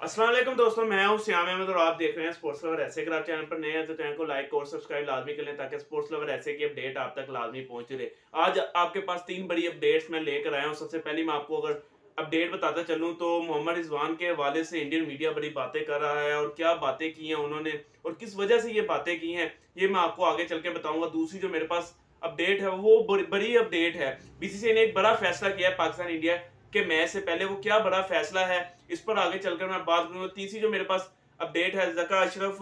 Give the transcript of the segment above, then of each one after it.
अस्सलाम वालेकुम दोस्तों, मैं हूं श्याम अहमद और आप देख रहे हैं स्पोर्ट्स लवर ऐसे। अगर आप चैनल पर नए हैं तो चैनल को लाइक और सब्सक्राइब लाजमी कर लें ताकि स्पोर्ट्स लवर ऐसे की अपडेट आप तक लाजमी पहुंचती रहे। आज आपके पास तीन बड़ी अपडेट्स मैं लेकर आया हूं। सबसे पहले मैं आपको अगर अपडेट बताता चलूं तो मोहम्मद रिजवान के हवाले से इंडियन मीडिया बड़ी बातें कर रहा है और क्या बातें की हैं उन्होंने और किस वजह से ये बातें की हैं, ये मैं आपको आगे चल के बताऊंगा। दूसरी जो मेरे पास अपडेट है वो बड़ी अपडेट है। बीसीसीआई ने एक बड़ा फैसला किया है पाकिस्तान इंडिया के मैच से पहले। वो क्या बड़ा फैसला है इस पर आगे चलकर मैं बात करूंगा। तीसरी जो मेरे पास अपडेट है, जका अशरफ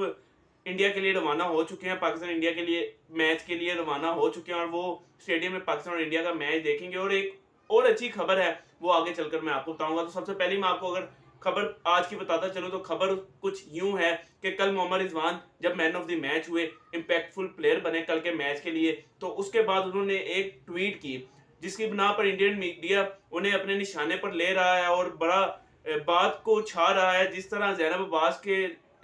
इंडिया के लिए रवाना हो चुके हैं, पाकिस्तान इंडिया के लिए मैच के लिए रवाना हो चुके हैं और वो स्टेडियम में पाकिस्तान और इंडिया का मैच देखेंगे। और एक और अच्छी खबर है वो आगे चलकर मैं आपको बताऊंगा। तो सबसे पहले मैं आपको अगर खबर आज की बताता चलूं तो खबर कुछ यूं है कि कल मोहम्मद रिजवान जब मैन ऑफ द मैच हुए, इंपैक्टफुल प्लेयर बने कल के मैच के लिए, तो उसके बाद उन्होंने एक ट्वीट की जिसकी बिना पर इंडियन मीडिया उन्हें अपने निशाने पर ले रहा है और बड़ा बात को छा रहा है। जिस तरह जैनब अब्बास के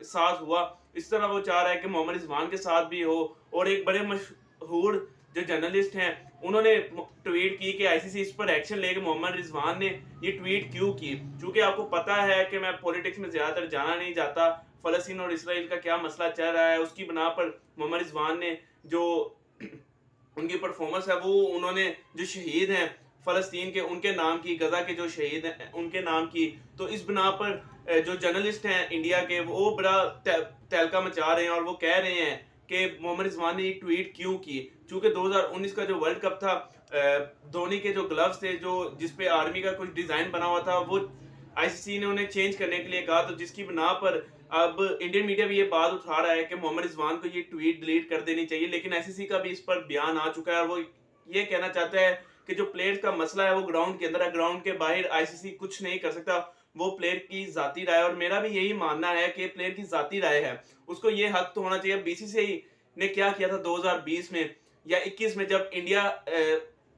साथ हुआ इस तरह वो चाह रहा है कि मोहम्मद रिजवान के साथ भी हो। और एक बड़े मशहूर जो जर्नलिस्ट हैं उन्होंने ट्वीट की कि आईसीसी इस पर एक्शन लेके मोहम्मद रिजवान ने ये ट्वीट क्यों की। क्योंकि आपको पता है कि मैं पॉलिटिक्स में ज्यादातर जाना नहीं चाहता, फलस्तीन और इसराइल का क्या मसला चल रहा है उसकी बिना पर मोहम्मद रिजवान ने जो उनकी परफॉर्मेंस है वो उन्होंने जो शहीद हैं फलस्तीन के उनके नाम की, गजा के जो शहीद हैं उनके नाम की, तो इस बिना पर जो जर्नलिस्ट हैं इंडिया के वो बड़ा तहलका मचा रहे हैं और वो कह रहे हैं कि मोहम्मद रिजवान ने ये ट्वीट क्यों की। चूंकि 2019 का जो वर्ल्ड कप था, धोनी के जो ग्लव्स थे जो जिसपे आर्मी का कुछ डिजाइन बना हुआ था वो आईसीसी ने उन्हें चेंज करने के लिए कहा, तो जिसकी बिना पर अब इंडियन मीडिया भी ये बात उठा रहा है कि मोहम्मद रिजवान को ये ट्वीट डिलीट कर देनी चाहिए। लेकिन आईसीसी का भी इस पर बयान आ चुका है और वो ये कहना चाहता है कि जो प्लेयर्स का मसला है वो ग्राउंड के अंदर है, ग्राउंड के बाहर आईसीसी कुछ नहीं कर सकता। वो प्लेयर की जाती राय, और मेरा भी यही मानना है कि प्लेयर की जाती राय है, उसको ये हक तो होना चाहिए। बीसीसीआई ने क्या किया था 2020 में या 21 में जब इंडिया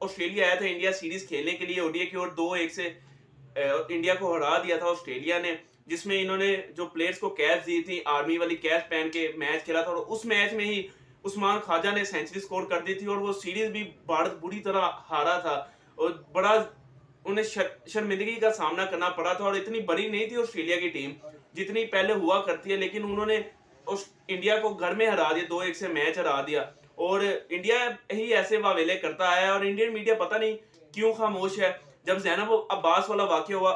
ऑस्ट्रेलिया आया था इंडिया सीरीज खेलने के लिए ओडीआई की, और 2-1 से इंडिया को हरा दिया था ऑस्ट्रेलिया ने, जिसमें इन्होंने जो प्लेयर्स को कैप दी थी आर्मी वाली कैप पहन के मैच खेला था। और उस मैच में ही उस्मान ख्वाजा ने सेंचुरी स्कोर कर दी थी और वो सीरीज भी बुरी तरह हारा था और बड़ा उन्हें शर्मिंदगी का सामना करना पड़ा था। और इतनी बड़ी नहीं थी ऑस्ट्रेलिया की टीम जितनी पहले हुआ करती है, लेकिन उन्होंने उस इंडिया को घर में हरा दिया, 2-1 से मैच हरा दिया। और इंडिया ही ऐसे वावेले करता है और इंडियन मीडिया पता नहीं क्यों खामोश है। जब जैनब अब्बास वाला वाकया हुआ,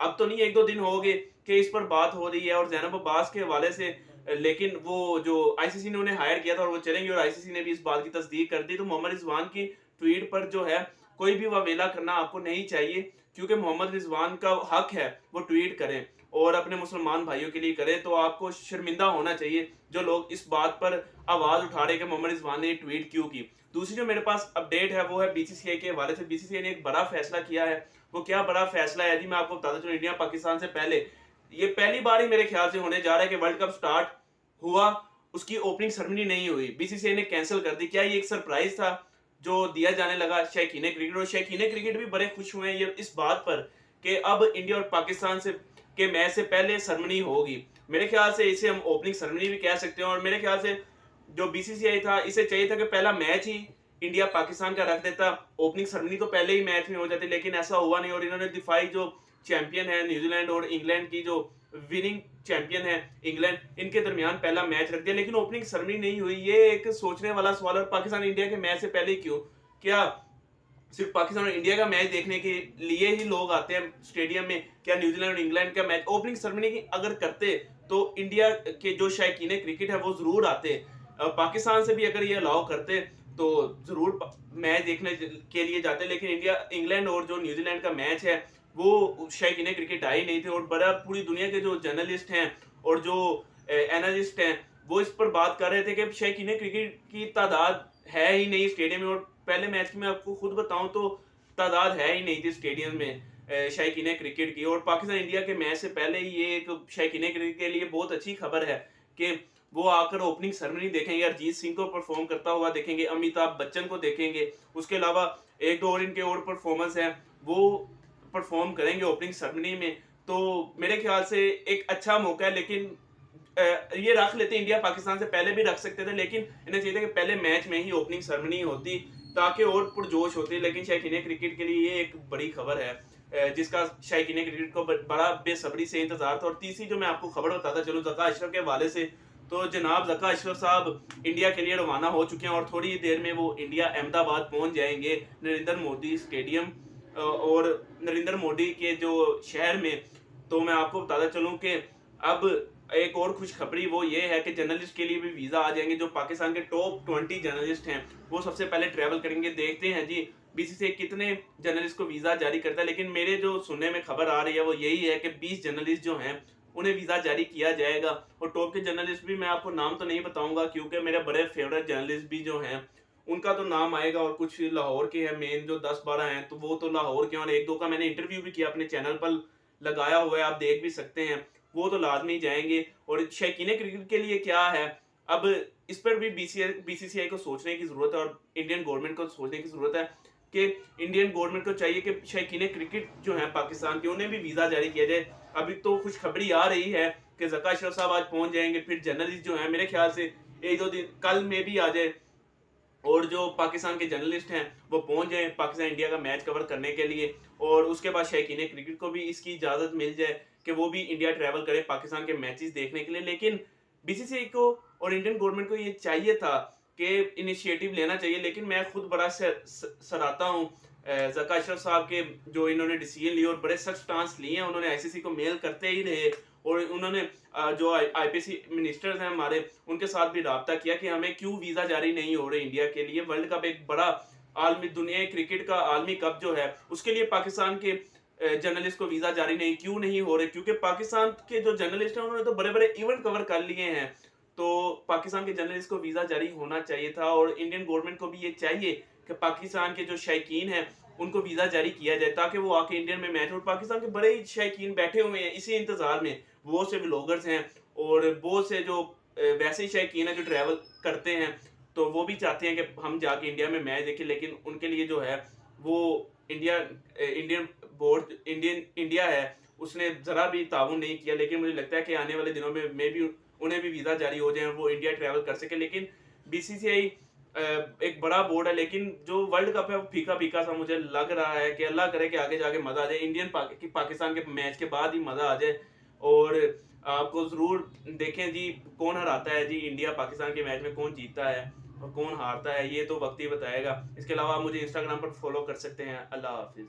अब तो नहीं 1-2 दिन हो गए कि इस पर बात हो रही है और जैनब अब्बास के हवाले से, लेकिन वो जो आईसीसी ने उन्हें हायर किया था और वो चलेंगे और आईसीसी ने भी इस बात की तस्दीक कर दी। तो मोहम्मद रिजवान की ट्वीट पर जो है कोई भी वावेला करना आपको नहीं चाहिए, क्योंकि मोहम्मद रिजवान का हक है वो ट्वीट करें और अपने मुसलमान भाइयों के लिए करें। तो आपको शर्मिंदा होना चाहिए जो लोग इस बात पर आवाज उठा रहे हैं कि मोहम्मद रिजवान ने ये ट्वीट क्यों की। दूसरी जो मेरे पास अपडेट है वो है बीसीसीआई के हवाले से। बीसीसीआई ने एक बड़ा फैसला किया है। वो क्या बड़ा फैसला है जी, मैं आपको बताता चलूं। इंडिया पाकिस्तान से पहले ये पहली बार ही मेरे ख्याल से होने जा रहा है कि वर्ल्ड कप स्टार्ट हुआ, उसकी ओपनिंग सेरेमनी नहीं हुई, बीसीसीआई ने कैंसिल कर दी। क्या ये एक सरप्राइज था जो दिया जाने लगा शौकीन क्रिकेट, और शौकीन क्रिकेट भी बड़े खुश हुए हैं ये इस बात पर कि अब इंडिया और पाकिस्तान से के मैच से पहले सेरेमनी होगी। मेरे ख्याल से इसे हम ओपनिंग सेरेमनी भी कह सकते हैं। और मेरे ख्याल से जो बीसीसीआई था इसे चाहिए था कि पहला मैच ही इंडिया पाकिस्तान का रख देता, ओपनिंग सेरेमनी तो पहले ही मैच में हो जाती, लेकिन ऐसा हुआ नहीं। और इन्होंने दिफाई जो चैंपियन है न्यूजीलैंड और इंग्लैंड की जो विनिंग चैंपियन है इंग्लैंड, इनके दरमियान पहला मैच रख दिया, लेकिन ओपनिंग सेरेमनी नहीं हुई। ये एक सोचने वाला सवाल है। पाकिस्तान इंडिया के मैच से पहले क्यों? क्या सिर्फ पाकिस्तान और इंडिया का मैच देखने के लिए ही लोग आते हैं स्टेडियम में? क्या न्यूजीलैंड और इंग्लैंड का मैच ओपनिंग सेरेमनी की अगर करते तो इंडिया के जो शौकीन क्रिकेट है वो जरूर आते। पाकिस्तान से भी अगर ये अलाउ करते तो जरूर मैच देखने के लिए जाते, लेकिन इंडिया इंग्लैंड और जो न्यूजीलैंड का मैच है वो शौकीन क्रिकेट आए नहीं थे। और बड़ा पूरी दुनिया के जो जर्नलिस्ट हैं और जो एनालिस्ट हैं वो इस पर बात कर रहे थे कि शौकीन क्रिकेट की तादाद है ही नहीं स्टेडियम में। और पहले मैच की मैं आपको खुद बताऊं तो तादाद है ही नहीं थी स्टेडियम में शौकीन क्रिकेट की। और पाकिस्तान इंडिया के मैच से पहले ही ये एक शौकीन क्रिकेट के लिए बहुत अच्छी खबर है कि वो आकर ओपनिंग सेरेमनी देखेंगे, अरिजीत सिंह को परफॉर्म करता हुआ देखेंगे, अमिताभ बच्चन को देखेंगे, उसके अलावा एक दो और इनके और परफॉर्मेंस हैं वो परफॉर्म करेंगे ओपनिंग सेरेमनी में। तो मेरे ख्याल से एक अच्छा मौका है। लेकिन ये रख लेते, इंडिया पाकिस्तान से पहले भी रख सकते थे, लेकिन इन्हें चाहिए था कि पहले मैच में ही ओपनिंग सेरेमनी होती ताकि और पुरजोश होती। लेकिन शौकीन क्रिकेट के लिए ये एक बड़ी खबर है। जिसका शायकीन क्रिकेट को बड़ा बेसब्री से इंतजार था। और तीसरी जो मैं आपको खबर बताता चलूँ ज़का अशरफ के हवाले से, तो जनाब ज़का अशरफ साहब इंडिया के लिए रवाना हो चुके हैं और थोड़ी देर में वो इंडिया अहमदाबाद पहुंच जाएंगे, नरेंद्र मोदी स्टेडियम और नरेंद्र मोदी के जो शहर में। तो मैं आपको बताता चलूं कि अब एक और खुशखबरी वो ये है कि जर्नलिस्ट के लिए भी वीज़ा आ जाएंगे। जो पाकिस्तान के टॉप 20 जर्नलिस्ट हैं वो सबसे पहले ट्रैवल करेंगे। देखते हैं जी बीसीसीआई कितने जर्नलिस्ट को वीज़ा जारी करता है, लेकिन मेरे जो सुनने में खबर आ रही है वो यही है कि 20 जर्नलिस्ट जो हैं उन्हें वीज़ा जारी किया जाएगा। और टॉप के जर्नलिस्ट भी मैं आपको नाम तो नहीं बताऊंगा क्योंकि मेरे बड़े फेवरेट जर्नलिस्ट भी जो हैं उनका तो नाम आएगा, और कुछ लाहौर के हैं मेन जो 10-12 हैं, तो वो तो लाहौर के, और एक दो का मैंने इंटरव्यू भी किया अपने चैनल पर लगाया हुआ है, आप देख भी सकते हैं। वो तो लाजमी जाएंगे। और शौकीन क्रिकेट के लिए क्या है, अब इस पर भी बीसीसीआई को सोचने की जरूरत है और इंडियन गवर्नमेंट को सोचने की जरूरत है कि इंडियन गवर्नमेंट को चाहिए कि शौकीन क्रिकेट जो है पाकिस्तान के उन्हें भी वीजा जारी किया जाए। अभी तो खुशखबरी आ रही है कि ज़का अशरफ साहब आज पहुंच जाएंगे, फिर जर्नलिस्ट जो है मेरे ख्याल से एक दो दिन कल में भी आ जाए, और जो पाकिस्तान के जर्नलिस्ट हैं वो पहुंच जाएं पाकिस्तान इंडिया का मैच कवर करने के लिए। और उसके बाद शौकीन क्रिकेट को भी इसकी इजाज़त मिल जाए कि वो भी इंडिया ट्रैवल करे पाकिस्तान के मैचेस देखने के लिए। लेकिन बीसीसीआई को और इंडियन गवर्नमेंट को ये चाहिए था कि इनिशिएटिव लेना चाहिए, लेकिन मैं खुद बड़ा सराहता हूँ ज़का अशरफ साहब के जो इन्होंने डिसीजन लिए और बड़े सख्त स्टांस लिए हैं। उन्होंने आईसीसी को मेल करते ही रहे, और उन्होंने जो आईपीसी मिनिस्टर्स हैं हमारे उनके साथ भी राब्ता किया कि हमें क्यों वीज़ा जारी नहीं हो रहे इंडिया के लिए। वर्ल्ड कप एक बड़ा आलमी दुनिया क्रिकेट का आलमी कप जो है उसके लिए पाकिस्तान के जर्नलिस्ट को वीज़ा जारी क्यों नहीं हो रहे, क्योंकि पाकिस्तान के जो जर्नलिस्ट हैं उन्होंने तो बड़े बड़े इवेंट कवर कर लिए हैं। तो पाकिस्तान के जर्नलिस्ट को वीज़ा जारी होना चाहिए था, और इंडियन गवर्नमेंट को भी ये चाहिए कि पाकिस्तान के जो शौकीन हैं उनको वीज़ा जारी किया जाए ताकि वो आके इंडियन में मैच। और पाकिस्तान के बड़े ही शौकीन बैठे हुए हैं इसी इंतज़ार में, बहुत से व्लॉगर्स हैं और बहुत से जो वैसे ही शौकीन हैं जो ट्रैवल करते हैं, तो वो भी चाहते हैं कि हम जाके इंडिया में मैच देखें। लेकिन उनके लिए जो है वो इंडियन बोर्ड इंडिया है उसने ज़रा भी ताउन नहीं किया। लेकिन मुझे लगता है कि आने वाले दिनों में मे भी उन्हें भी वीज़ा जारी हो जाए, वो इंडिया ट्रैवल कर सके। लेकिन बीसीसीआई एक बड़ा बोर्ड है, लेकिन जो वर्ल्ड कप है वो फीका फीका सा मुझे लग रहा है कि अल्लाह करे कि आगे जाके मजा आ जाए, पाकिस्तान के मैच के बाद ही मजा आ जाए। और आपको जरूर देखें जी कौन हराता है जी, इंडिया पाकिस्तान के मैच में कौन जीतता है और कौन हारता है, ये तो वक्त ही बताएगा। इसके अलावा आप मुझे इंस्टाग्राम पर फॉलो कर सकते हैं। अल्लाह हाफिज।